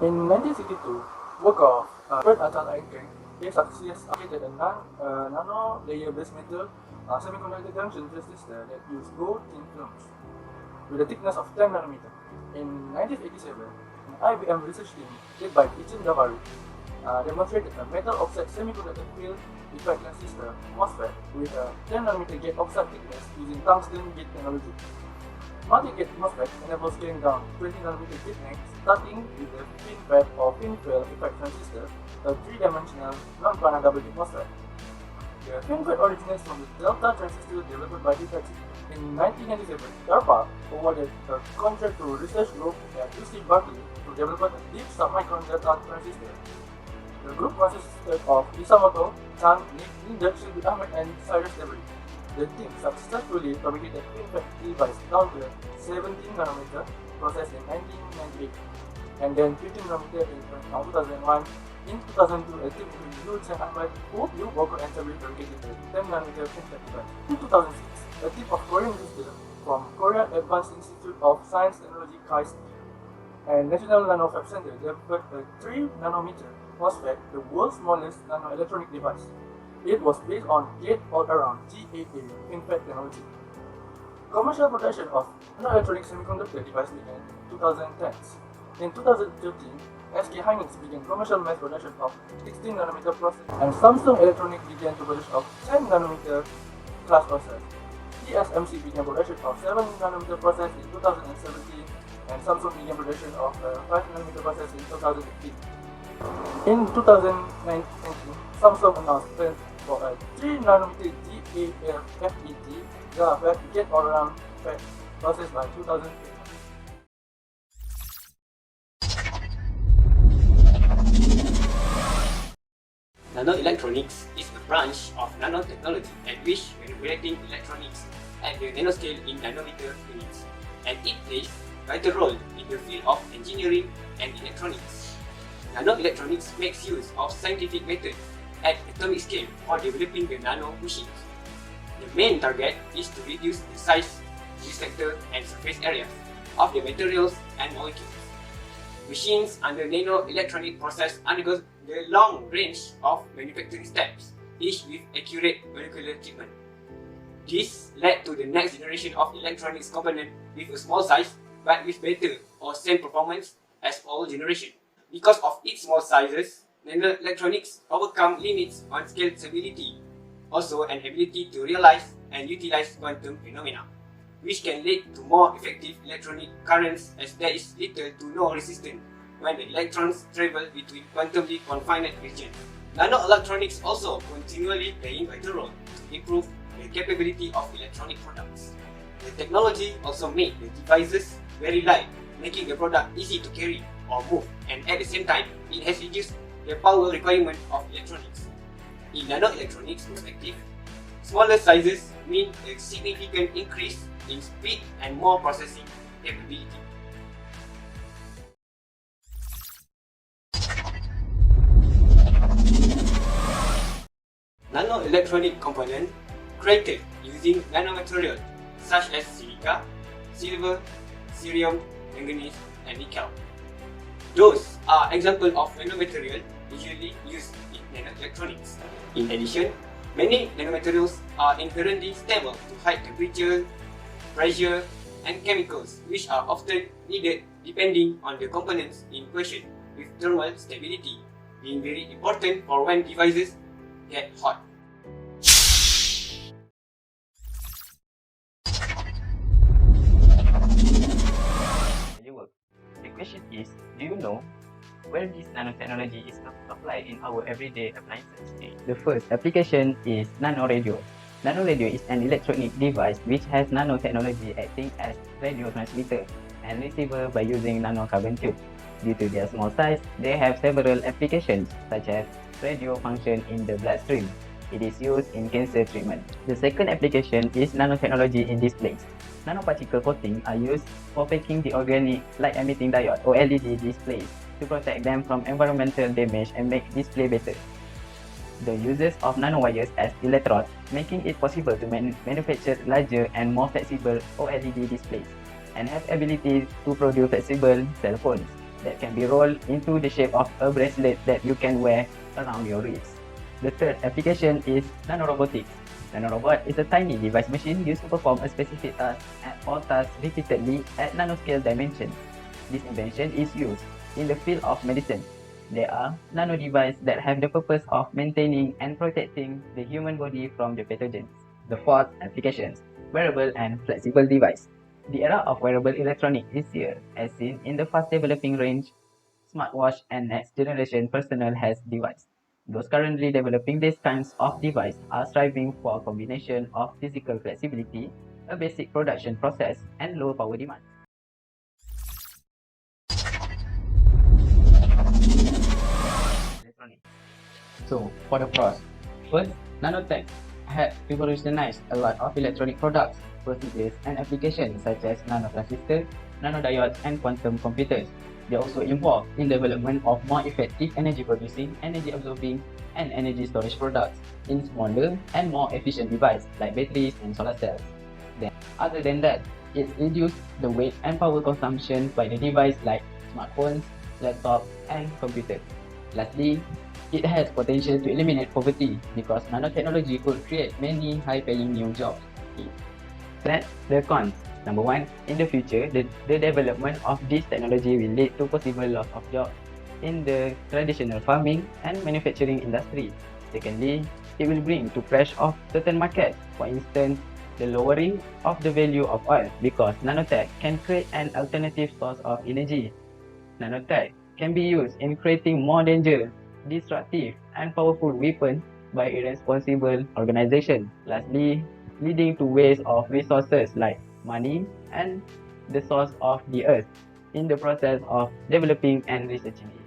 In 1962, work of Fred Einstein successfully created a nano-layer based metal semiconductor junction transistor that used gold thin films with a thickness of 10 nanometer. In 1987, an IBM research team led by demonstrated a metal oxide semiconductor field effect transistor MOSFET with a 10 nanometer gate oxide thickness using tungsten gate technology. Multi-gate MOSFET enables scaling down 20 nanometer gate length starting with the FinFET or FinFET effect transistor, a 3-dimensional non-planar double-gate MOSFET. The FinFET originates from the Delta transistor developed by Hitachi. In 1997, DARPA awarded a contract to research group at UC Berkeley to develop a deep submicron Delta transistor. The group consisted of Isamoto, Chan, Nick, Shinbi Ahmed, and Cyrus Debris. The team successfully fabricated FinFET device down to 17 nanometer process in 1998, and then 15 nanometer in 2001. In 2002, a team including Liu Chen Ahmed, Yu Boko, and Sabri fabricated the 10 nanometer FinFET device. In 2006, a team of Korean researchers from Korea Advanced Institute of Science Technology KAIST and National Nanofab Center developed a 3 nanometer MOSFET, the world's smallest nanoelectronic device. It was based on gate-all-around GAA FinFET technology. Commercial production of nanoelectronic semiconductor device began in 2010s. In 2013, SK Hynix began commercial mass production of 16 nanometer process, and Samsung Electronics began to produce of 10 nanometer class process. TSMC began production of 7 nanometer process in 2017, and Samsung began production of 5 nanometer process in 2018. In 2019, Samsung announced plans for a 3 nanometer GAA-FET GAA-FET gate-all-around FET process by 2020. Nanoelectronics is a branch of nanotechnology at which manipulating electronics at the nanoscale in nanometer units, and it plays a vital role in the field of engineering and electronics. Nanoelectronics makes use of scientific methods at atomic scale for developing the nano machines. The main target is to reduce the size, sector, and surface areas of the materials and molecules. Machines under nanoelectronic process undergo the long range of manufacturing steps, each with accurate molecular treatment. This led to the next generation of electronics component with a small size but with better or same performance as all generation. Because of its small sizes, nanoelectronics overcome limits on scalability, also an ability to realize and utilize quantum phenomena, which can lead to more effective electronic currents as there is little to no resistance when the electrons travel between quantumly confined regions. Nanoelectronics also continually playing a vital role to improve the capability of electronic products. The technology also made the devices very light, making the product easy to carry or move, and at the same time, it has reduced the power requirement of electronics. In nanoelectronics perspective, smaller sizes mean a significant increase in speed and more processing capability. Nanoelectronic component created using nanomaterial such as silica, silver, cerium, manganese, and nickel. Those are examples of nanomaterial usually used in nanoelectronics. In addition, many nanomaterials are inherently stable to high temperature, pressure, and chemicals, which are often needed depending on the components in question, with thermal stability being very important for when devices get hot. The question is, do you know where this nanotechnology is applied in our everyday appliances? The first application is nanoradio. Nanoradio is an electronic device which has nanotechnology acting as radio transmitter and receiver by using nanocarbon tube. Due to their small size, they have several applications such as radio function in the bloodstream. It is used in cancer treatment. The second application is nanotechnology in displays. Nanoparticle coating are used for painting the organic light-emitting diode or LED displays to protect them from environmental damage and make display better. The uses of nanowires as electrodes, making it possible to manufacture larger and more flexible OLED displays and have ability to produce flexible cell phones. that can be rolled into the shape of a bracelet that you can wear around your wrist. The third application is nanorobotics. Nanorobot is a tiny device machine used to perform a specific task or task repeatedly at nanoscale dimensions. This invention is used in the field of medicine. There are nano devices that have the purpose of maintaining and protecting the human body from the pathogens. The fourth application, wearable and flexible device. The era of wearable electronics is here, as seen in the fast developing range, smartwatch and next generation personal health device. Those currently developing these kinds of device are striving for a combination of physical flexibility, a basic production process, and low power demand. So, for the pros, first, nanotech had revolutionized a lot of electronic products, procedures, and applications such as nanotransistors, nanodiodes, and quantum computers. They also involved in development of more effective energy producing, energy absorbing, and energy storage products in smaller and more efficient devices like batteries and solar cells. Then, other than that, it reduced the weight and power consumption by the device like smartphones, laptops, and computers. Lastly, it has potential to eliminate poverty because nanotechnology could create many high-paying new jobs. That's the cons. Number one, in the future, the development of this technology will lead to possible loss of jobs in the traditional farming and manufacturing industry. Secondly, it will bring to crash of certain markets. For instance, the lowering of the value of oil because nanotech can create an alternative source of energy. Nanotech can be used in creating more dangerous, destructive, and powerful weapons by irresponsible organizations. Lastly, leading to waste of resources like money and the source of the earth in the process of developing and researching it.